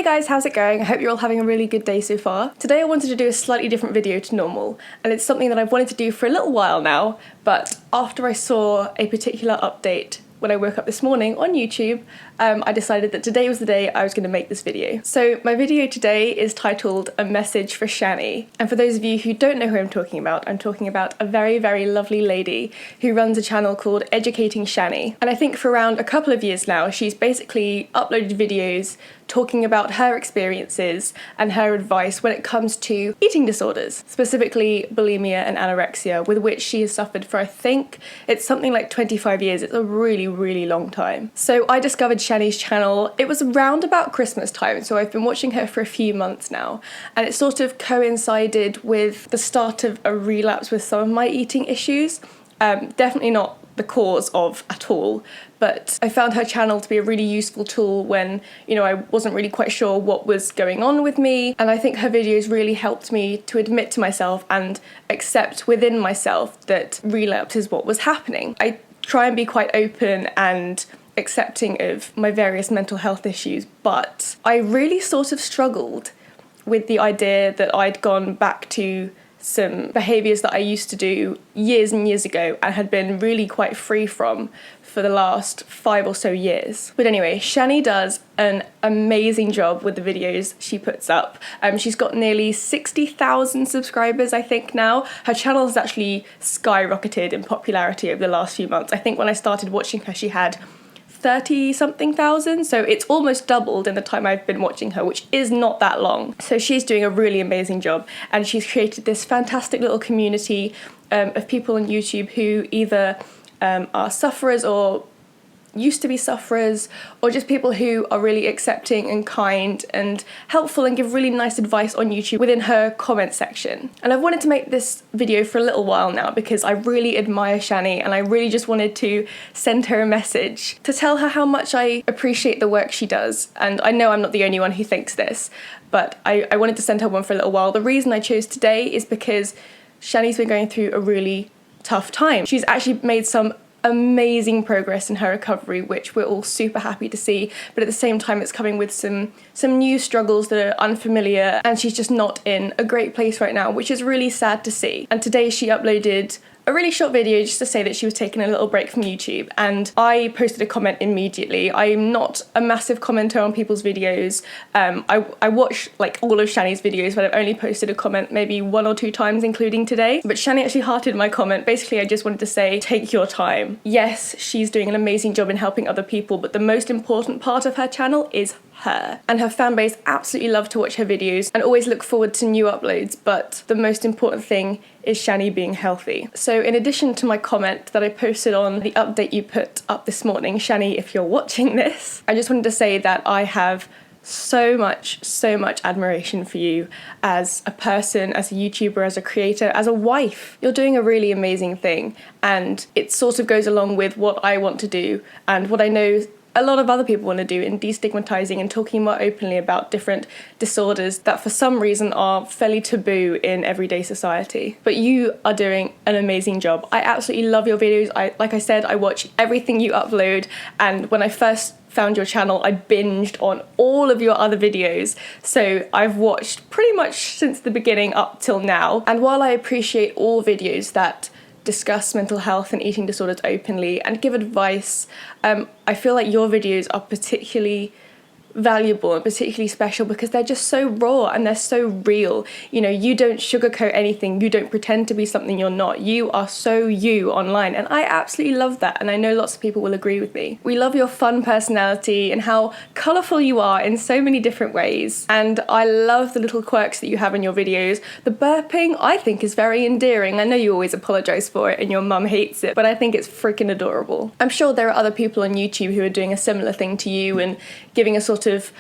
guys, how's it going? I hope you're all having a really good day so far. Today I wanted to do a slightly different video to normal, and it's something that I've wanted to do for a little while now, but after I saw a particular update when I woke up this morning on YouTube, I decided that today was the day I was going to make this video. So my video today is titled A Message for Shanny. And for those of you who don't know who I'm talking about a very, very lovely lady who runs a channel called xxxx. And I think for around a couple of years now, she's basically uploaded videos talking about her experiences and her advice when it comes to eating disorders, specifically bulimia and anorexia, with which she has suffered for, I think it's something like 25 years. It's a really, really long time. So I discovered Shanny's channel, it was around about Christmas time, so I've been watching her for a few months now, and it sort of coincided with the start of a relapse with some of my eating issues. Definitely not the cause of at all, but I found her channel to be a really useful tool when, I wasn't really quite sure what was going on with me, and I think her videos really helped me to admit to myself and accept within myself that relapse is what was happening. I try and be quite open and accepting of my various mental health issues, but I really sort of struggled with the idea that I'd gone back to some behaviours that I used to do years and years ago and had been really quite free from for the last 5 or so years. But anyway, Shanny does an amazing job with the videos she puts up. She's got nearly 60,000 subscribers, I think, now. Her channel has actually skyrocketed in popularity over the last few months. I think when I started watching her, she had 30-something thousand, so it's almost doubled in the time I've been watching her, which is not that long. So she's doing a really amazing job, and she's created this fantastic little community of people on YouTube who either are sufferers or used to be sufferers, or just people who are really accepting and kind and helpful and give really nice advice on YouTube within her comment section. And I've wanted to make this video for a little while now because I really admire Shanny, and I really just wanted to send her a message to tell her how much I appreciate the work she does. And I know I'm not the only one who thinks this, but I wanted to send her one for a little while. The reason I chose today is because Shanny's been going through a really tough time. She's actually made some amazing progress in her recovery, which we're all super happy to see, but at the same time it's coming with some new struggles that are unfamiliar, and she's just not in a great place right now, which is really sad to see. And today she uploaded a really short video just to say that she was taking a little break from YouTube, and I posted a comment immediately. I'm not a massive commenter on people's videos. I watch like all of Shanny's videos, but I've only posted a comment maybe 1 or 2 times, including today. But Shanny actually hearted my comment. Basically, I just wanted to say, take your time. Yes, she's doing an amazing job in helping other people, but the most important part of her channel is her. And her fan base absolutely love to watch her videos and always look forward to new uploads, but the most important thing is Shanny being healthy. So in addition to my comment that I posted on the update you put up this morning, Shanny, if you're watching this, I just wanted to say that I have so much admiration for you as a person, as a YouTuber, as a creator, as a wife. You're doing a really amazing thing, and it sort of goes along with what I want to do and what I know a lot of other people want to do in destigmatizing and talking more openly about different disorders that for some reason are fairly taboo in everyday society. But you are doing an amazing job. I absolutely love your videos. Like I said, I watch everything you upload, and when I first found your channel, I binged on all of your other videos. So I've watched pretty much since the beginning up till now. And while I appreciate all videos that discuss mental health and eating disorders openly and give advice, I feel like your videos are particularly valuable and particularly special because they're just so raw and they're so real. You don't sugarcoat anything, you don't pretend to be something you're not. You are so you online, and I absolutely love that, and I know lots of people will agree with me. We love your fun personality and how colourful you are in so many different ways, and I love the little quirks that you have in your videos. The burping I think is very endearing. I know you always apologise for it and your mum hates it, but I think it's freaking adorable. I'm sure there are other people on YouTube who are doing a similar thing to you and giving a sort of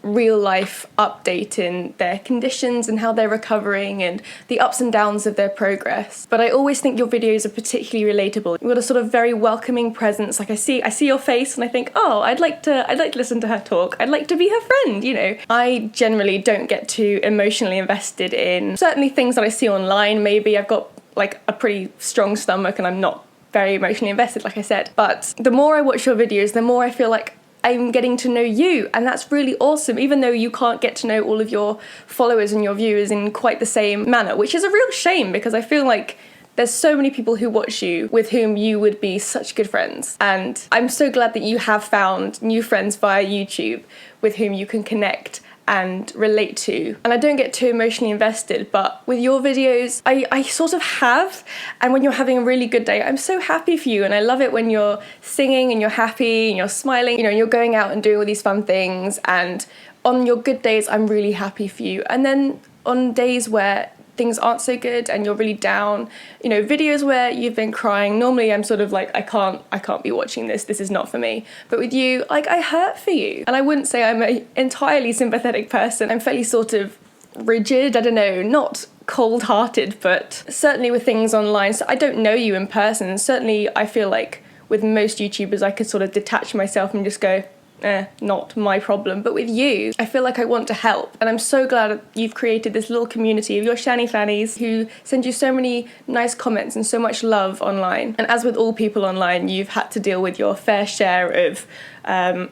real life update in their conditions and how they're recovering and the ups and downs of their progress. But I always think your videos are particularly relatable. You've got a sort of very welcoming presence. Like I see your face and I think, oh, I'd like to listen to her talk. I'd like to be her friend, I generally don't get too emotionally invested in certainly things that I see online. Maybe I've got like a pretty strong stomach and I'm not very emotionally invested, like I said. But the more I watch your videos, the more I feel like I'm getting to know you, and that's really awesome, even though you can't get to know all of your followers and your viewers in quite the same manner, which is a real shame because I feel like there's so many people who watch you with whom you would be such good friends. And I'm so glad that you have found new friends via YouTube with whom you can connect and relate to. And I don't get too emotionally invested, but with your videos, I sort of have. And when you're having a really good day, I'm so happy for you. And I love it when you're singing and you're happy and you're smiling, you know, and you're going out and doing all these fun things. And on your good days, I'm really happy for you. And then on days where things aren't so good and you're really down, you know, videos where you've been crying, normally I'm sort of like, I can't be watching this is not for me. But with you, like, I hurt for you. And I wouldn't say I'm an entirely sympathetic person. I'm fairly sort of rigid, I don't know, not cold-hearted, but certainly with things online. So I don't know you in person. Certainly I feel like with most YouTubers I could sort of detach myself and just go, not my problem. But with you, I feel like I want to help, and I'm so glad you've created this little community of your Shanny fannies who send you so many nice comments and so much love online. And as with all people online, you've had to deal with your fair share of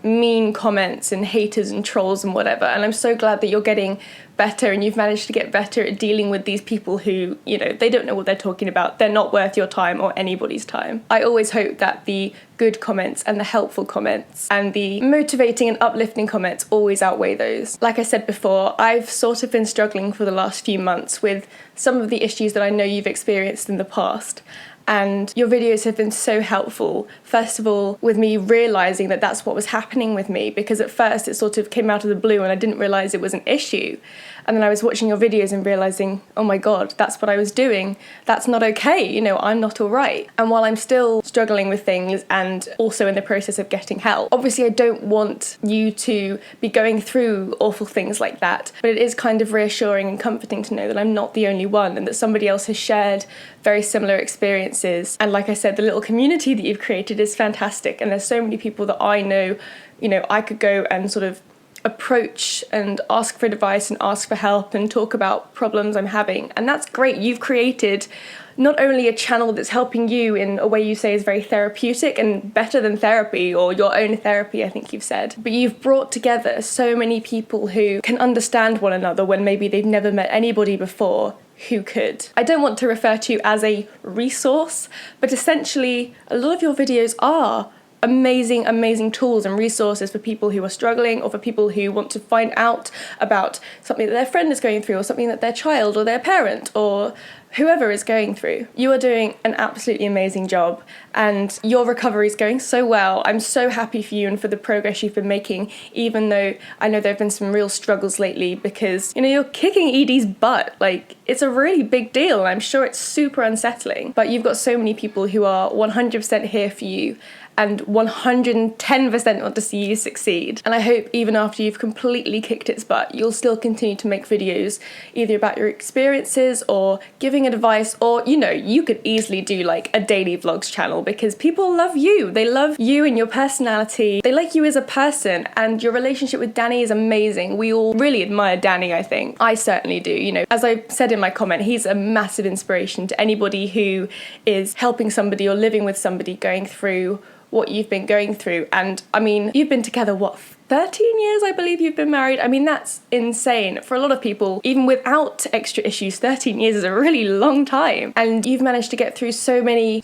mean comments and haters and trolls and whatever, and I'm so glad that you're getting better and you've managed to get better at dealing with these people who, you know, they don't know what they're talking about. They're not worth your time or anybody's time. I always hope that the good comments and the helpful comments and the motivating and uplifting comments always outweigh those. Like I said before, I've sort of been struggling for the last few months with some of the issues that I know you've experienced in the past. And your videos have been so helpful, first of all, with me realising that that's what was happening with me, because at first it sort of came out of the blue and I didn't realise it was an issue. And then I was watching your videos and realising, oh my God, that's what I was doing. That's not okay, you know, I'm not all right. And while I'm still struggling with things and also in the process of getting help, obviously I don't want you to be going through awful things like that, but it is kind of reassuring and comforting to know that I'm not the only one and that somebody else has shared very similar experiences. And like I said, the little community that you've created is fantastic, and there's so many people that I know, you know, I could go and sort of approach and ask for advice and ask for help and talk about problems I'm having, and that's great. You've created not only a channel that's helping you in a way you say is very therapeutic and better than therapy or your own therapy, I think you've said, but you've brought together so many people who can understand one another when maybe they've never met anybody before who could. I don't want to refer to you as a resource, but essentially a lot of your videos are amazing tools and resources for people who are struggling, or for people who want to find out about something that their friend is going through, or something that their child or their parent or whoever is going through. You are doing an absolutely amazing job, and your recovery is going so well. I'm so happy for you and for the progress you've been making, even though I know there have been some real struggles lately, because, you know, you're kicking Edie's butt. Like, it's a really big deal, and I'm sure it's super unsettling, but you've got so many people who are 100% here for you and 110% want to see you succeed. And I hope even after you've completely kicked its butt, you'll still continue to make videos either about your experiences or giving advice, or, you know, you could easily do like a daily vlogs channel, because people love you. They love you and your personality. They like you as a person, and your relationship with Danny is amazing. We all really admire Danny, I think. I certainly do. You know, as I said in my comment, he's a massive inspiration to anybody who is helping somebody or living with somebody going through what you've been going through. And I mean, you've been together, what, 13 years, I believe you've been married. I mean, that's insane. For a lot of people, even without extra issues, 13 years is a really long time. And you've managed to get through so many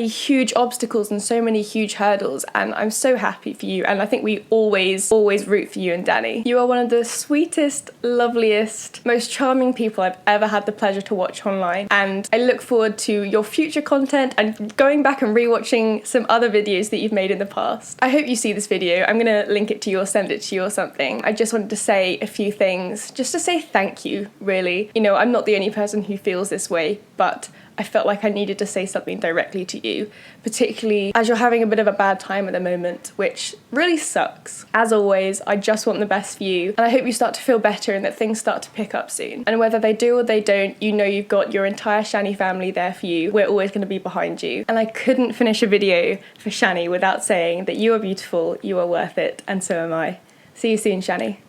huge obstacles and so many huge hurdles. And I'm so happy for you. And I think we always root for you and Danny. You are one of the sweetest, loveliest, most charming people I've ever had the pleasure to watch online. And I look forward to your future content and going back and rewatching some other videos that you've made in the past. I hope you see this video. I'm gonna link it to you or send it to you or something. I just wanted to say a few things, just to say thank you, really. You know, I'm not the only person who feels this way, but I felt like I needed to say something directly to you, particularly as you're having a bit of a bad time at the moment, which really sucks. As always, I just want the best for you, and I hope you start to feel better and that things start to pick up soon. And whether they do or they don't, you know you've got your entire Shanny family there for you. We're always going to be behind you. And I couldn't finish a video for Shanny without saying that you are beautiful, you are worth it, and so am I. See you soon, Shanny.